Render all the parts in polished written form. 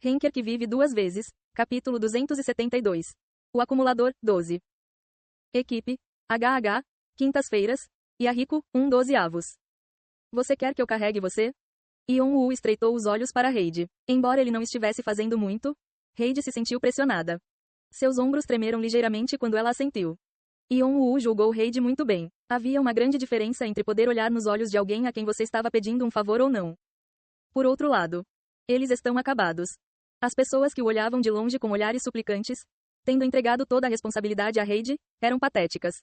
Henker que vive duas vezes. Capítulo 272. O acumulador, 12. Equipe, HH, quintas-feiras, e a Rico, 12 avos. Você quer que eu carregue você? Yeon-woo estreitou os olhos para Heidi. Embora ele não estivesse fazendo muito, Heidi se sentiu pressionada. Seus ombros tremeram ligeiramente quando ela assentiu. Yeon-woo julgou Heidi muito bem. Havia uma grande diferença entre poder olhar nos olhos de alguém a quem você estava pedindo um favor ou não. Por outro lado, eles estão acabados. As pessoas que o olhavam de longe com olhares suplicantes, tendo entregado toda a responsabilidade a Heidi, eram patéticas.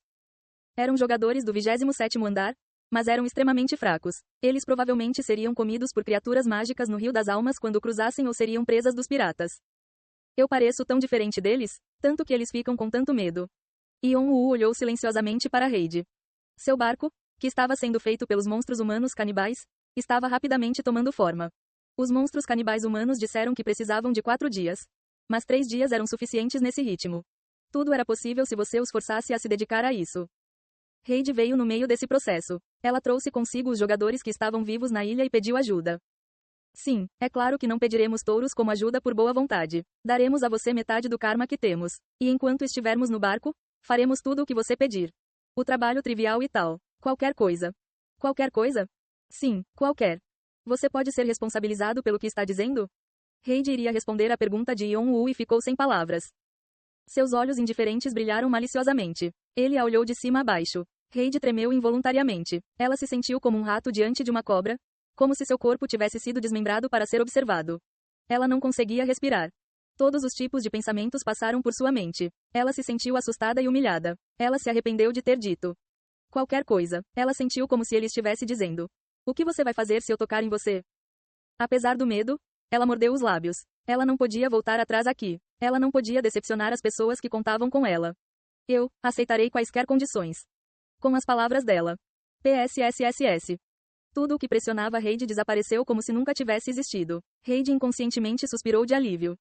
Eram jogadores do 27º andar, mas eram extremamente fracos. Eles provavelmente seriam comidos por criaturas mágicas no Rio das Almas quando cruzassem ou seriam presas dos piratas. Eu pareço tão diferente deles, tanto que eles ficam com tanto medo. Yeon-woo olhou silenciosamente para Heidi. Seu barco, que estava sendo feito pelos monstros humanos canibais, estava rapidamente tomando forma. Os monstros canibais humanos disseram que precisavam de 4 dias. Mas 3 dias eram suficientes nesse ritmo. Tudo era possível se você os forçasse a se dedicar a isso. Heidi veio no meio desse processo. Ela trouxe consigo os jogadores que estavam vivos na ilha e pediu ajuda. Sim, é claro que não pediremos touros como ajuda por boa vontade. Daremos a você metade do karma que temos. E enquanto estivermos no barco, faremos tudo o que você pedir. O trabalho trivial e tal. Qualquer coisa. Qualquer coisa? Sim, qualquer. Você pode ser responsabilizado pelo que está dizendo? Heidi iria responder à pergunta de Yeon-woo e ficou sem palavras. Seus olhos indiferentes brilharam maliciosamente. Ele a olhou de cima a baixo. Heidi tremeu involuntariamente. Ela se sentiu como um rato diante de uma cobra, como se seu corpo tivesse sido desmembrado para ser observado. Ela não conseguia respirar. Todos os tipos de pensamentos passaram por sua mente. Ela se sentiu assustada e humilhada. Ela se arrependeu de ter dito qualquer coisa. Ela sentiu como se ele estivesse dizendo: o que você vai fazer se eu tocar em você? Apesar do medo, ela mordeu os lábios. Ela não podia voltar atrás aqui. Ela não podia decepcionar as pessoas que contavam com ela. Eu aceitarei quaisquer condições. Com as palavras dela. PSSSS. Tudo o que pressionava Heidi desapareceu como se nunca tivesse existido. Heidi inconscientemente suspirou de alívio.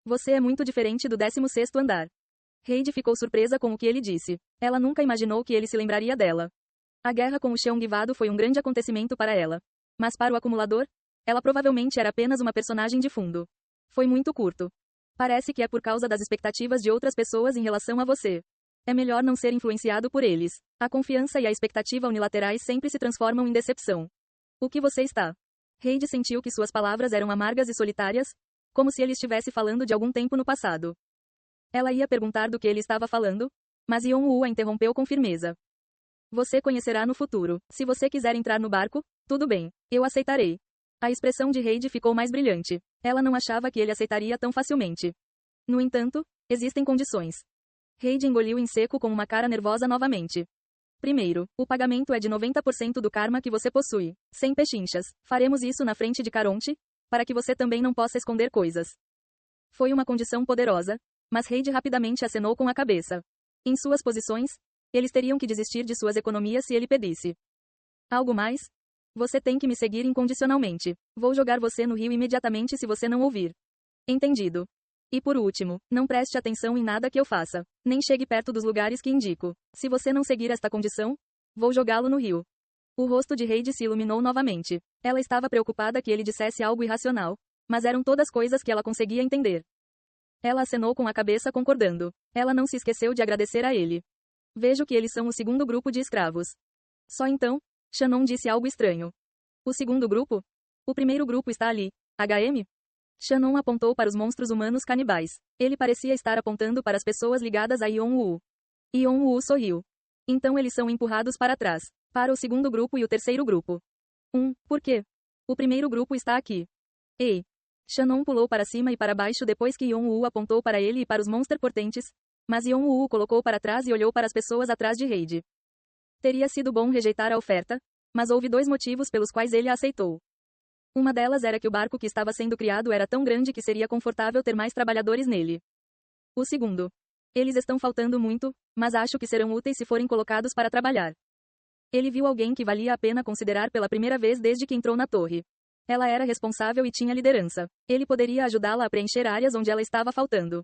Você é muito diferente do 16º andar. Heidi ficou surpresa com o que ele disse. Ela nunca imaginou que ele se lembraria dela. A guerra com o Cheongvado foi um grande acontecimento para ela. Mas para o acumulador, ela provavelmente era apenas uma personagem de fundo. Foi muito curto. Parece que é por causa das expectativas de outras pessoas em relação a você. É melhor não ser influenciado por eles. A confiança e a expectativa unilaterais sempre se transformam em decepção. O que você está? Heidi sentiu que suas palavras eram amargas e solitárias, como se ele estivesse falando de algum tempo no passado. Ela ia perguntar do que ele estava falando, mas Yeon-woo a interrompeu com firmeza. Você conhecerá no futuro. Se você quiser entrar no barco, tudo bem. Eu aceitarei. A expressão de Heidi ficou mais brilhante. Ela não achava que ele aceitaria tão facilmente. No entanto, existem condições. Heidi engoliu em seco com uma cara nervosa novamente. Primeiro, o pagamento é de 90% do karma que você possui. Sem pechinchas. Faremos isso na frente de Caronte, para que você também não possa esconder coisas. Foi uma condição poderosa, mas Heidi rapidamente acenou com a cabeça. Em suas posições, eles teriam que desistir de suas economias se ele pedisse algo mais? Você tem que me seguir incondicionalmente. Vou jogar você no rio imediatamente se você não ouvir. Entendido. E por último, não preste atenção em nada que eu faça. Nem chegue perto dos lugares que indico. Se você não seguir esta condição, vou jogá-lo no rio. O rosto de Heidi se iluminou novamente. Ela estava preocupada que ele dissesse algo irracional, mas eram todas coisas que ela conseguia entender. Ela acenou com a cabeça concordando. Ela não se esqueceu de agradecer a ele. Vejo que eles são o segundo grupo de escravos. Só então, Shannon disse algo estranho. O segundo grupo? O primeiro grupo está ali. HM? Shannon apontou para os monstros humanos canibais. Ele parecia estar apontando para as pessoas ligadas a Yeon-woo. Yeon-woo sorriu. Então eles são empurrados para trás. Para o segundo grupo e o terceiro grupo. Por quê? O primeiro grupo está aqui. Ei! Shannon pulou para cima e para baixo depois que Yeon-woo apontou para ele e para os monster portentes, mas Yeon-woo o colocou para trás e olhou para as pessoas atrás de Heidi. Teria sido bom rejeitar a oferta, mas houve 2 motivos pelos quais ele a aceitou. Uma delas era que o barco que estava sendo criado era tão grande que seria confortável ter mais trabalhadores nele. O segundo. Eles estão faltando muito, mas acho que serão úteis se forem colocados para trabalhar. Ele viu alguém que valia a pena considerar pela primeira vez desde que entrou na torre. Ela era responsável e tinha liderança. Ele poderia ajudá-la a preencher áreas onde ela estava faltando.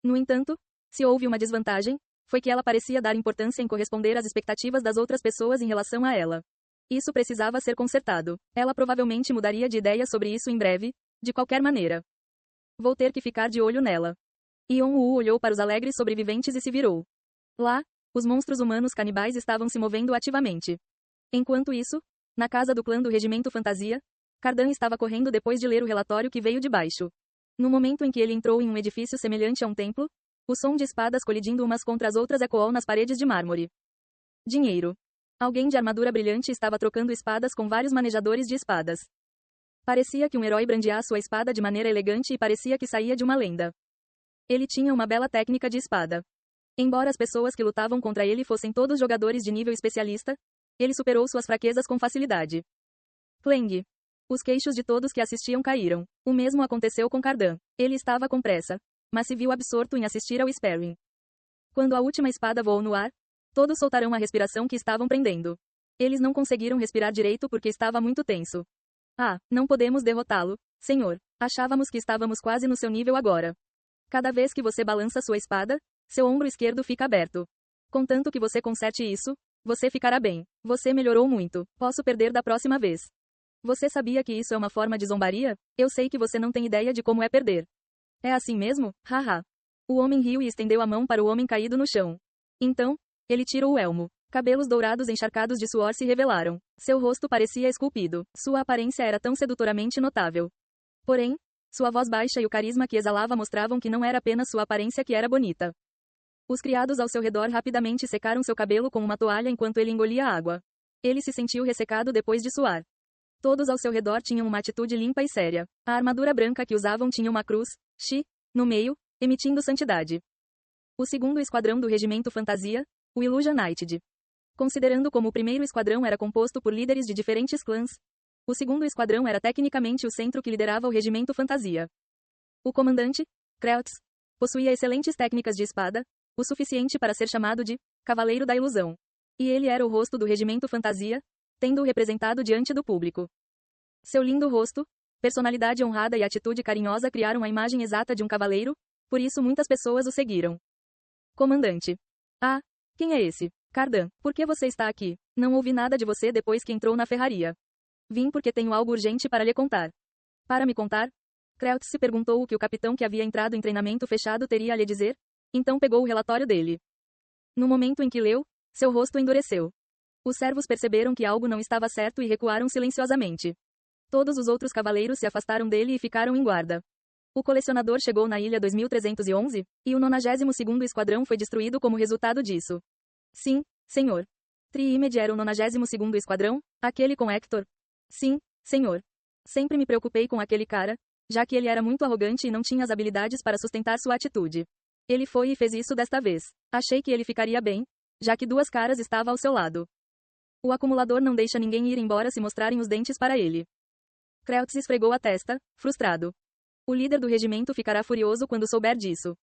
No entanto, se houve uma desvantagem, foi que ela parecia dar importância em corresponder às expectativas das outras pessoas em relação a ela. Isso precisava ser consertado. Ela provavelmente mudaria de ideia sobre isso em breve, de qualquer maneira. Vou ter que ficar de olho nela. Yon-Woo olhou para os alegres sobreviventes e se virou. Lá, os monstros humanos canibais estavam se movendo ativamente. Enquanto isso, na casa do clã do Regimento Fantasia, Cardan estava correndo depois de ler o relatório que veio de baixo. No momento em que ele entrou em um edifício semelhante a um templo, o som de espadas colidindo umas contra as outras ecoou nas paredes de mármore. Dinheiro. Alguém de armadura brilhante estava trocando espadas com vários manejadores de espadas. Parecia que um herói brandia sua espada de maneira elegante e parecia que saía de uma lenda. Ele tinha uma bela técnica de espada. Embora as pessoas que lutavam contra ele fossem todos jogadores de nível especialista, ele superou suas fraquezas com facilidade. Clang. Os queixos de todos que assistiam caíram. O mesmo aconteceu com Cardan. Ele estava com pressa, mas se viu absorto em assistir ao sparring. Quando a última espada voou no ar, todos soltaram a respiração que estavam prendendo. Eles não conseguiram respirar direito porque estava muito tenso. Ah, não podemos derrotá-lo, senhor. Achávamos que estávamos quase no seu nível agora. Cada vez que você balança sua espada, seu ombro esquerdo fica aberto. Contanto que você conserte isso, você ficará bem. Você melhorou muito. Posso perder da próxima vez. Você sabia que isso é uma forma de zombaria? Eu sei que você não tem ideia de como é perder. É assim mesmo? Haha. O homem riu e estendeu a mão para o homem caído no chão. Então, ele tirou o elmo. Cabelos dourados encharcados de suor se revelaram. Seu rosto parecia esculpido. Sua aparência era tão sedutoramente notável. Porém, sua voz baixa e o carisma que exalava mostravam que não era apenas sua aparência que era bonita. Os criados ao seu redor rapidamente secaram seu cabelo com uma toalha enquanto ele engolia água. Ele se sentiu ressecado depois de suar. Todos ao seu redor tinham uma atitude limpa e séria. A armadura branca que usavam tinha uma cruz, Shi, no meio, emitindo santidade. O segundo esquadrão do Regimento Fantasia, o Illusion United. Considerando como o primeiro esquadrão era composto por líderes de diferentes clãs, o segundo esquadrão era tecnicamente o centro que liderava o Regimento Fantasia. O comandante, Kreutz, possuía excelentes técnicas de espada, o suficiente para ser chamado de Cavaleiro da Ilusão. E ele era o rosto do Regimento Fantasia, tendo-o representado diante do público. Seu lindo rosto, personalidade honrada e atitude carinhosa criaram a imagem exata de um cavaleiro, por isso muitas pessoas o seguiram. Comandante. Ah, quem é esse? Cardan, por que você está aqui? Não ouvi nada de você depois que entrou na ferraria. Vim porque tenho algo urgente para lhe contar. Para me contar? Kreutz se perguntou o que o capitão que havia entrado em treinamento fechado teria a lhe dizer, então pegou o relatório dele. No momento em que leu, seu rosto endureceu. Os servos perceberam que algo não estava certo e recuaram silenciosamente. Todos os outros cavaleiros se afastaram dele e ficaram em guarda. O colecionador chegou na ilha 2311, e o 92º Esquadrão foi destruído como resultado disso. Sim, senhor. Triimed era o 92º Esquadrão, aquele com Hector? Sim, senhor. Sempre me preocupei com aquele cara, já que ele era muito arrogante e não tinha as habilidades para sustentar sua atitude. Ele foi e fez isso desta vez. Achei que ele ficaria bem, já que duas caras estava ao seu lado. O acumulador não deixa ninguém ir embora se mostrarem os dentes para ele. Kreutz esfregou a testa, frustrado. O líder do regimento ficará furioso quando souber disso.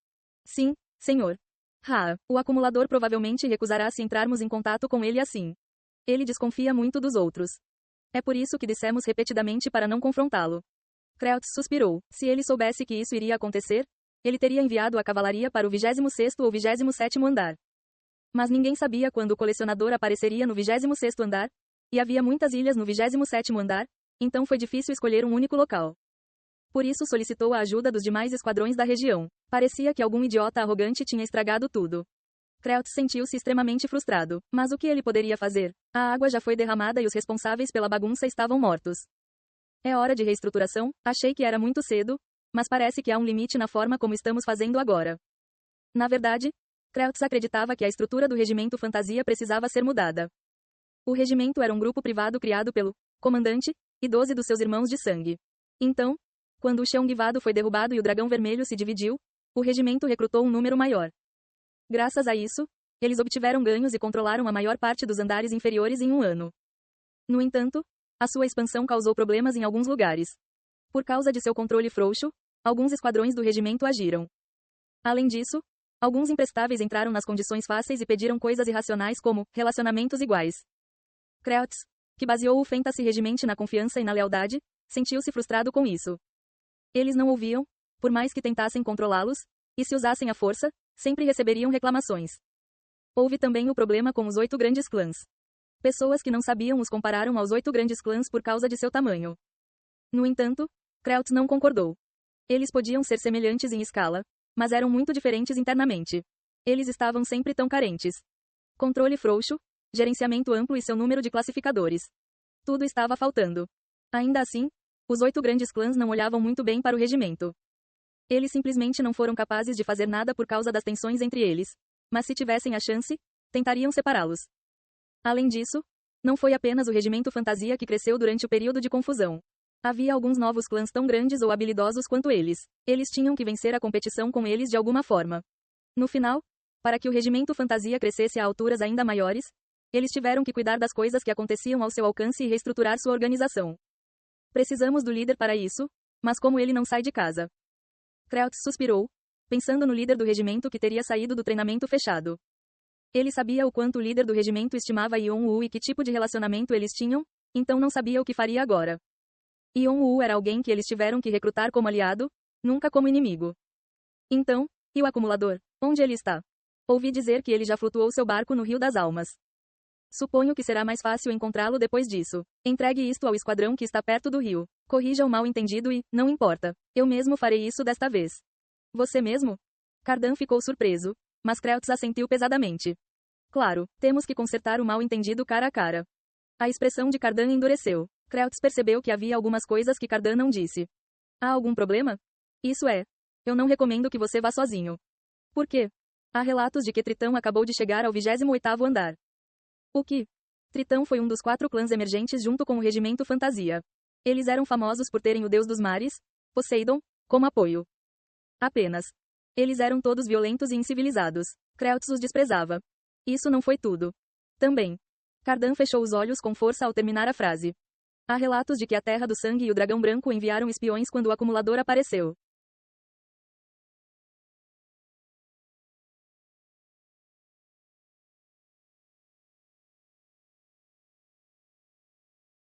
Sim, senhor. O acumulador provavelmente recusará se entrarmos em contato com ele assim. Ele desconfia muito dos outros. É por isso que dissemos repetidamente para não confrontá-lo. Kreutz suspirou. Se ele soubesse que isso iria acontecer, ele teria enviado a cavalaria para o 26º ou 27º andar. Mas ninguém sabia quando o colecionador apareceria no 26º andar, e havia muitas ilhas no 27º andar, então foi difícil escolher um único local. Por isso solicitou a ajuda dos demais esquadrões da região. Parecia que algum idiota arrogante tinha estragado tudo. Kreutz sentiu-se extremamente frustrado. Mas o que ele poderia fazer? A água já foi derramada e os responsáveis pela bagunça estavam mortos. É hora de reestruturação? Achei que era muito cedo, mas parece que há um limite na forma como estamos fazendo agora. Na verdade, Kreutz acreditava que a estrutura do Regimento Fantasia precisava ser mudada. O regimento era um grupo privado criado pelo comandante e 12 dos seus irmãos de sangue. Então, quando o chão guivado foi derrubado e o dragão vermelho se dividiu, o regimento recrutou um número maior. Graças a isso, eles obtiveram ganhos e controlaram a maior parte dos andares inferiores em um ano. No entanto, a sua expansão causou problemas em alguns lugares. Por causa de seu controle frouxo, alguns esquadrões do regimento agiram. Além disso, alguns imprestáveis entraram nas condições fáceis e pediram coisas irracionais como relacionamentos iguais. Kreutz, que baseou o Fantasy Regiment na confiança e na lealdade, sentiu-se frustrado com isso. Eles não ouviam, por mais que tentassem controlá-los, e se usassem a força, sempre receberiam reclamações. Houve também o problema com os 8 grandes clãs. Pessoas que não sabiam os compararam aos 8 grandes clãs por causa de seu tamanho. No entanto, Kreutz não concordou. Eles podiam ser semelhantes em escala, mas eram muito diferentes internamente. Eles estavam sempre tão carentes. Controle frouxo, gerenciamento amplo e seu número de classificadores. Tudo estava faltando. Ainda assim, os 8 grandes clãs não olhavam muito bem para o regimento. Eles simplesmente não foram capazes de fazer nada por causa das tensões entre eles. Mas se tivessem a chance, tentariam separá-los. Além disso, não foi apenas o regimento fantasia que cresceu durante o período de confusão. Havia alguns novos clãs tão grandes ou habilidosos quanto eles. Eles tinham que vencer a competição com eles de alguma forma. No final, para que o regimento fantasia crescesse a alturas ainda maiores, eles tiveram que cuidar das coisas que aconteciam ao seu alcance e reestruturar sua organização. Precisamos do líder para isso, mas como ele não sai de casa? Kreutz suspirou, pensando no líder do regimento que teria saído do treinamento fechado. Ele sabia o quanto o líder do regimento estimava Yon-Woo e que tipo de relacionamento eles tinham, então não sabia o que faria agora. Yon-Woo era alguém que eles tiveram que recrutar como aliado, nunca como inimigo. Então, e o acumulador? Onde ele está? Ouvi dizer que ele já flutuou seu barco no Rio das Almas. Suponho que será mais fácil encontrá-lo depois disso. Entregue isto ao esquadrão que está perto do rio. Corrija o mal-entendido e, não importa, eu mesmo farei isso desta vez. Você mesmo? Cardan ficou surpreso, mas Kreutz assentiu pesadamente. Claro, temos que consertar o mal-entendido cara a cara. A expressão de Cardan endureceu. Kreutz percebeu que havia algumas coisas que Cardan não disse. Há algum problema? Isso é. Eu não recomendo que você vá sozinho. Por quê? Há relatos de que Tritão acabou de chegar ao 28º andar. O que? Tritão foi um dos 4 clãs emergentes junto com o regimento fantasia. Eles eram famosos por terem o deus dos mares, Poseidon, como apoio. Apenas. Eles eram todos violentos e incivilizados. Kreutz os desprezava. Isso não foi tudo. Também. Cardan fechou os olhos com força ao terminar a frase. Há relatos de que a Terra do Sangue e o Dragão Branco enviaram espiões quando o acumulador apareceu.